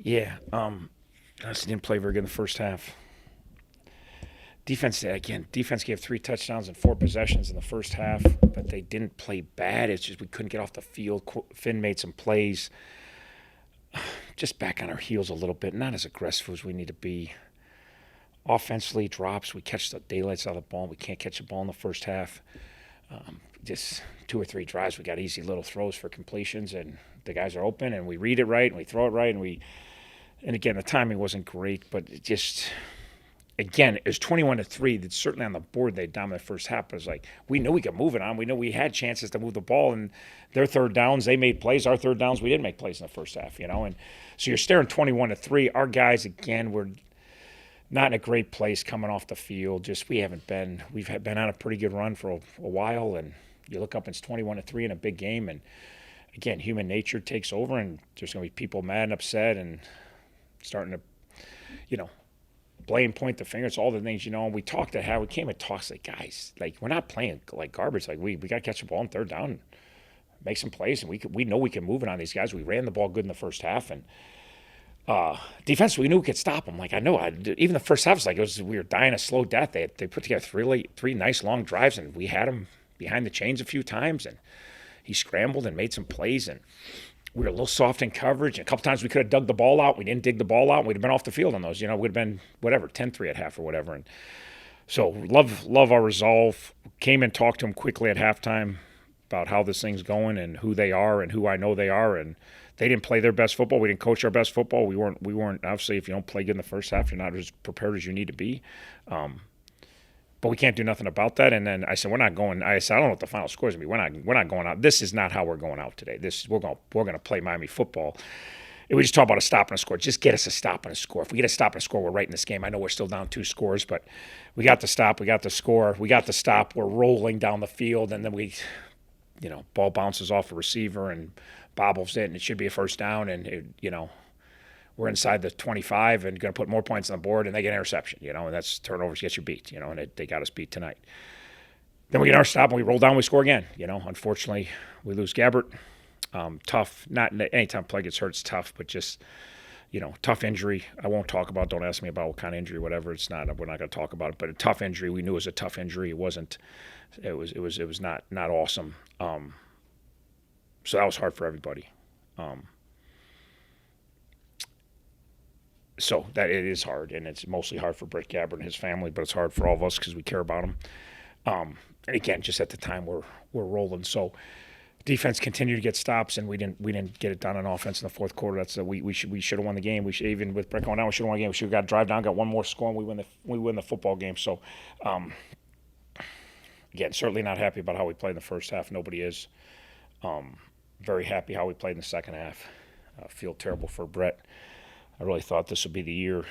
Yeah, honestly didn't play very good in the first half. Defense gave 3 touchdowns and 4 possessions in the first half, but they didn't play bad. It's just we couldn't get off the field. Finn made some plays, just back on our heels a little bit. Not as aggressive as we need to be. Offensively, drops. We catch the daylights out of the ball. We can't catch the ball in the first half. Just 2 or 3 drives, we got easy little throws for completions, and the guys are open, and we read it right, and we throw it right, and again, the timing wasn't great, but it just again, it was 21-3. That's certainly on the board. They dominated the first half, but it was like we knew we could move it on. We know we had chances to move the ball, and their third downs, they made plays. Our third downs, we didn't make plays in the first half, and so you're staring 21-3. Our guys again were not in a great place coming off the field. Just we've been on a pretty good run for a while, and you look up and it's 21-3 in a big game, and again, human nature takes over, and there's going to be people mad and upset and starting to, blame, point the finger. It's all the things, and we talked to how we came and talked like, guys, like we're not playing like garbage. Like we got to catch the ball on third down, and make some plays, and we know we can move it on these guys. We ran the ball good in the first half, and defense, we knew we could stop them. Like I know, even the first half was like we were dying a slow death. They put together three nice long drives, and we had them behind the chains a few times, and he scrambled and made some plays, and we were a little soft in coverage. And a couple times we could have dug the ball out. We didn't dig the ball out. We'd have been off the field on those. We'd have been whatever 10-3 at half or whatever. And so love our resolve. Came and talked to him quickly at halftime about how this thing's going and who they are and who I know they are. And they didn't play their best football. We didn't coach our best football. We weren't obviously, if you don't play good in the first half, you're not as prepared as you need to be. But we can't do nothing about that. And then I said, we're not going. I said, I don't know what the final score is going to be. We're not going out. This is not how we're going out today. We're going to play Miami football. And we just talk about a stop and a score. Just get us a stop and a score. If we get a stop and a score, we're right in this game. I know we're still down 2 scores, but we got the stop, we got the score, we got the stop. We're rolling down the field, and then ball bounces off a receiver and bobbles it, and it should be a first down, and we're inside the 25 and going to put more points on the board, and they get an interception, and that's turnovers get you beat, and they got us beat tonight. Then we get our stop, and we roll down, we score again. Unfortunately, we lose Gabbert. Tough. Not any time a player gets hurt, it's tough, but just, tough injury. I won't talk about. Don't ask me about what kind of injury, whatever. It's not. We're not going to talk about it. But a tough injury. We knew it was a tough injury. It wasn't. It was not awesome. So that was hard for everybody. So that it is hard, and it's mostly hard for Brett Gabbert and his family, but it's hard for all of us because we care about him. And again, just at the time we're rolling. So defense continued to get stops, and we didn't get it done on offense in the fourth quarter. That's we should have won the game. We should, even with Brett going down, we should have won the game. We should have got a drive down, got one more score, and we win the football game. So again, certainly not happy about how we played in the first half. Nobody is. Very happy how we played in the second half. Feel terrible for Brett. I really thought this would be the year.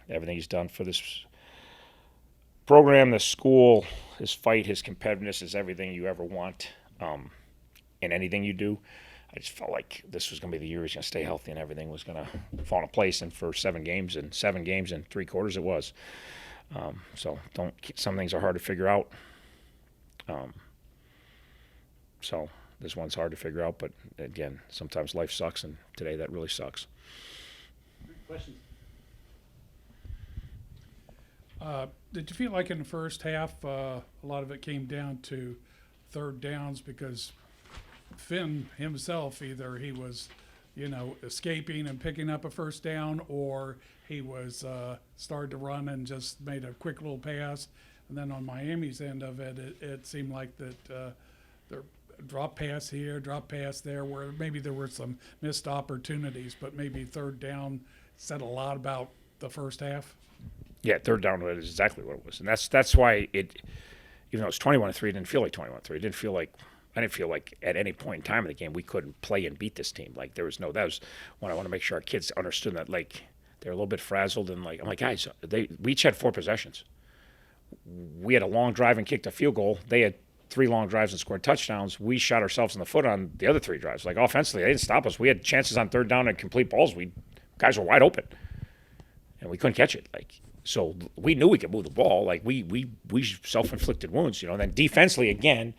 Everything he's done for this program, this school, his fight, his competitiveness is everything you ever want in anything you do. I just felt like this was going to be the year he's going to stay healthy and everything was going to fall into place. And for 7 games and 3 quarters, it was. So some things are hard to figure out. So this one's hard to figure out, but again, sometimes life sucks, and today that really sucks. Questions? Did you feel like in the first half, a lot of it came down to third downs because Finn himself, either he was, escaping and picking up a first down, or he was started to run and just made a quick little pass. And then on Miami's end of it, it seemed like that their drop pass here, drop pass there, where maybe there were some missed opportunities, but maybe third down said a lot about the first half. Yeah, third down was exactly what it was, and that's why it, even though it was 21-3, it didn't feel like 21-3. It didn't feel like I didn't feel like at any point in time in the game we couldn't play and beat this team. Like that was when I want to make sure our kids understood that, like they're a little bit frazzled, and like I'm like, guys, we each had 4 possessions. We had a long drive and kicked a field goal. They had 3 long drives and scored touchdowns. We shot ourselves in the foot on the other 3 drives. Like offensively, they didn't stop us. We had chances on third down and complete balls. Guys were wide open, and we couldn't catch it. Like, so we knew we could move the ball. Like we self-inflicted wounds, And then defensively, again,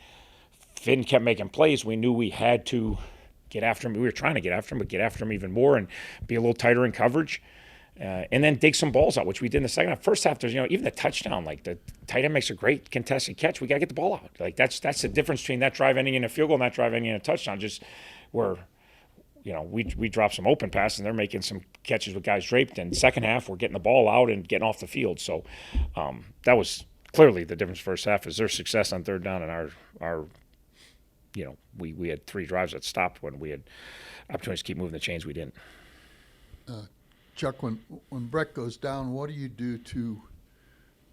Finn kept making plays. We knew we had to get after him. We were trying to get after him, but get after him even more and be a little tighter in coverage. And then dig some balls out, which we did in the second half. First half, there's even the touchdown, like the tight end makes a great contested catch. We got to get the ball out. Like that's the difference between that drive ending in a field goal and that drive ending in a touchdown. Just where, we drop some open passes and they're making some catches with guys draped. And second half, we're getting the ball out and getting off the field. So that was clearly the difference. First half is their success on third down and our we had 3 drives that stopped when we had opportunities to keep moving the chains. We didn't. Chuck, when Brett goes down, what do you do to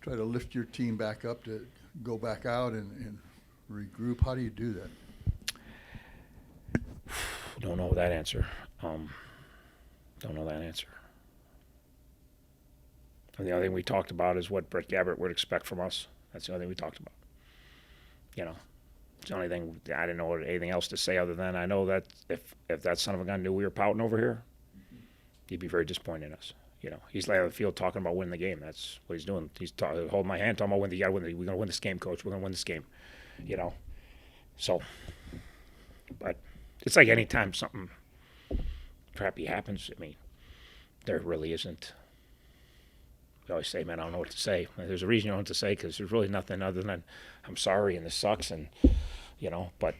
try to lift your team back up to go back out and regroup? How do you do that? Don't know that answer. Don't know that answer. And the other thing we talked about is what Brett Gabbert would expect from us. That's the only thing we talked about. It's the only thing. I didn't know anything else to say other than I know that if that son of a gun knew we were pouting over here, he'd be very disappointed in us. He's laying on the field talking about winning the game. That's what he's doing. He's holding my hand, talking about you gotta win. We're gonna win this game, coach. We're gonna win this game. So, but it's like any time something crappy happens. I mean, there really isn't. We always say, man, I don't know what to say. There's a reason you don't know what to say because there's really nothing other than I'm sorry and this sucks and But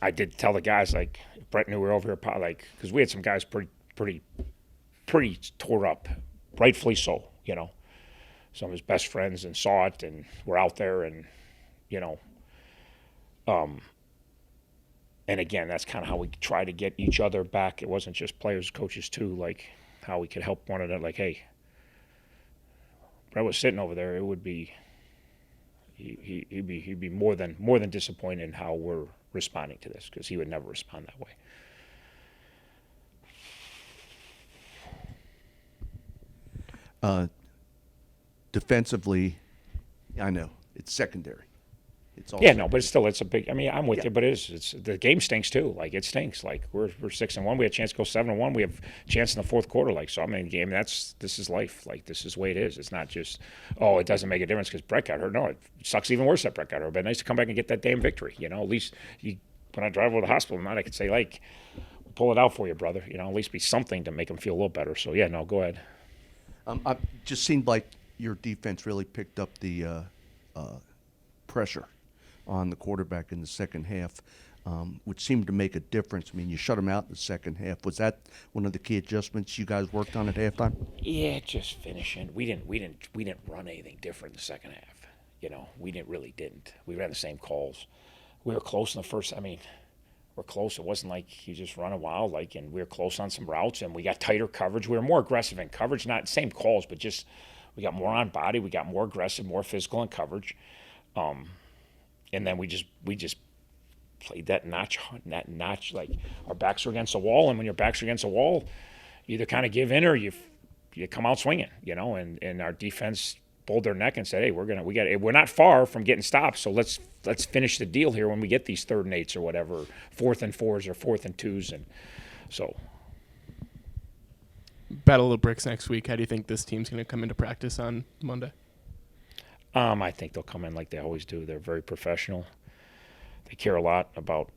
I did tell the guys like Brett knew we were over here like because we had some guys pretty tore up, rightfully so, some of his best friends and saw it and were out there and, and again, that's kind of how we try to get each other back. It wasn't just players, coaches too, like how we could help one another. Like, hey, Brett was sitting over there. It would be, he'd be more than disappointed in how we're responding to this because he would never respond that way. Defensively, I know it's secondary. It's all Yeah, secondary. no, but it's a big. I mean, I'm with Yeah. you, but it's the game stinks too. Like it stinks. Like we're 6-1. We had a chance to go 7-1. We have a chance in the fourth quarter. Like so, I mean, game. This is life. Like this is the way it is. It's not just it doesn't make a difference because Brett got hurt. No, it sucks even worse that Brett got hurt. But nice to come back and get that damn victory. At least when I drive over to the hospital tonight, I could say like, pull it out for you, brother. At least be something to make him feel a little better. So yeah, no, go ahead. It just seemed like your defense really picked up the pressure on the quarterback in the second half, which seemed to make a difference. I mean, you shut him out in the second half. Was that one of the key adjustments you guys worked on at halftime? Yeah, just finishing. We didn't run anything different in the second half. We didn't. We ran the same calls. We were close in the first. I mean, we're close. It wasn't like you just run a wild and we were close on some routes and we got tighter coverage. We were more aggressive in coverage, not same calls, but just we got more on body. We got more aggressive, more physical in coverage. And then we just played that notch. Like our backs are against the wall, and when your backs are against the wall, you either kind of give in or you come out swinging, And our defense pulled their neck and said, "Hey, we're not far from getting stopped, so let's finish the deal here when we get these 3rd and 8s or whatever, 4th and 4s or 4th and 2s." And so, Battle of the Bricks next week. How do you think this team's going to come into practice on Monday? I think they'll come in like they always do. They're very professional. They care a lot about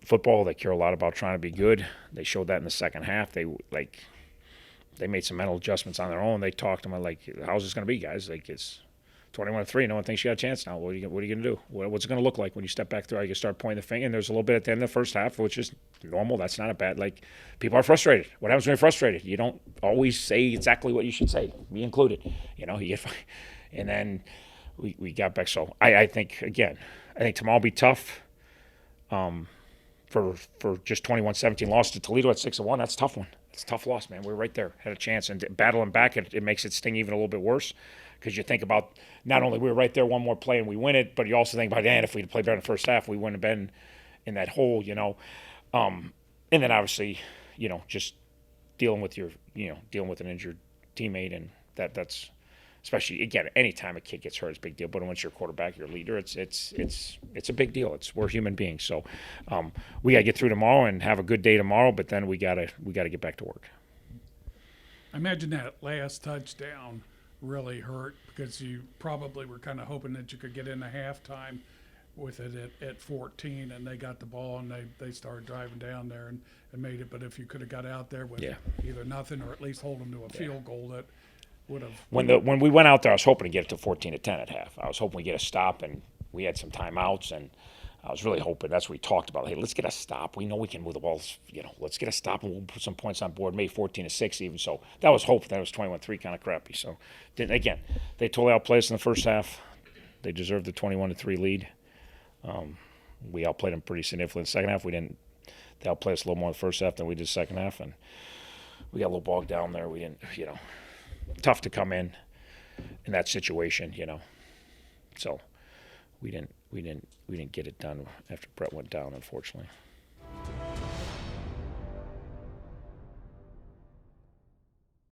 football. They care a lot about trying to be good. They showed that in the second half. They made some mental adjustments on their own. They talked to them like, "How's this going to be, guys? Like it's 21-3. No one thinks you got a chance now. What are you going to do? What's it going to look like when you step back through? You start pointing the finger." And there's a little bit at the end of the first half, which is normal. That's not a bad. Like people are frustrated. What happens when you're frustrated? You don't always say exactly what you should say. Me included. You get. And then we got back. So I think tomorrow will be tough. For just 21-17 loss to Toledo at 6-1. That's a tough one. It's a tough loss, man. We're right there. Had a chance. And battling back, it makes it sting even a little bit worse because you think about not only we were right there one more play and we win it, but you also think about, man, if we'd played better in the first half, we wouldn't have been in that hole, And then obviously, just dealing with an injured teammate and that's – especially, again, anytime a kid gets hurt, it's a big deal. But once you're quarterback, your leader, it's a big deal. We're human beings. So we got to get through tomorrow and have a good day tomorrow. But then we gotta get back to work. I imagine that last touchdown really hurt because you probably were kind of hoping that you could get into halftime with it at 14, and they got the ball and they started driving down there and made it. But if you could have got out there with Yeah. either nothing or at least hold them to a field goal, that would have. When we went out there, I was hoping to get it to 14-10 at half. I was hoping we get a stop, and we had some timeouts, and I was really hoping. That's what we talked about. Hey, let's get a stop. We know we can move the ball. Let's get a stop, and we'll put some points on board. Maybe 14-6 even. So that was hope. That was 21-3 kind of crappy. So again, they totally outplayed us in the first half. They deserved the 21-3 lead. We outplayed them pretty significantly in the second half. We didn't. They outplayed us a little more in the first half than we did the second half, and we got a little bogged down there. We didn't. Tough to come in that situation. So we didn't get it done after Brett went down, unfortunately.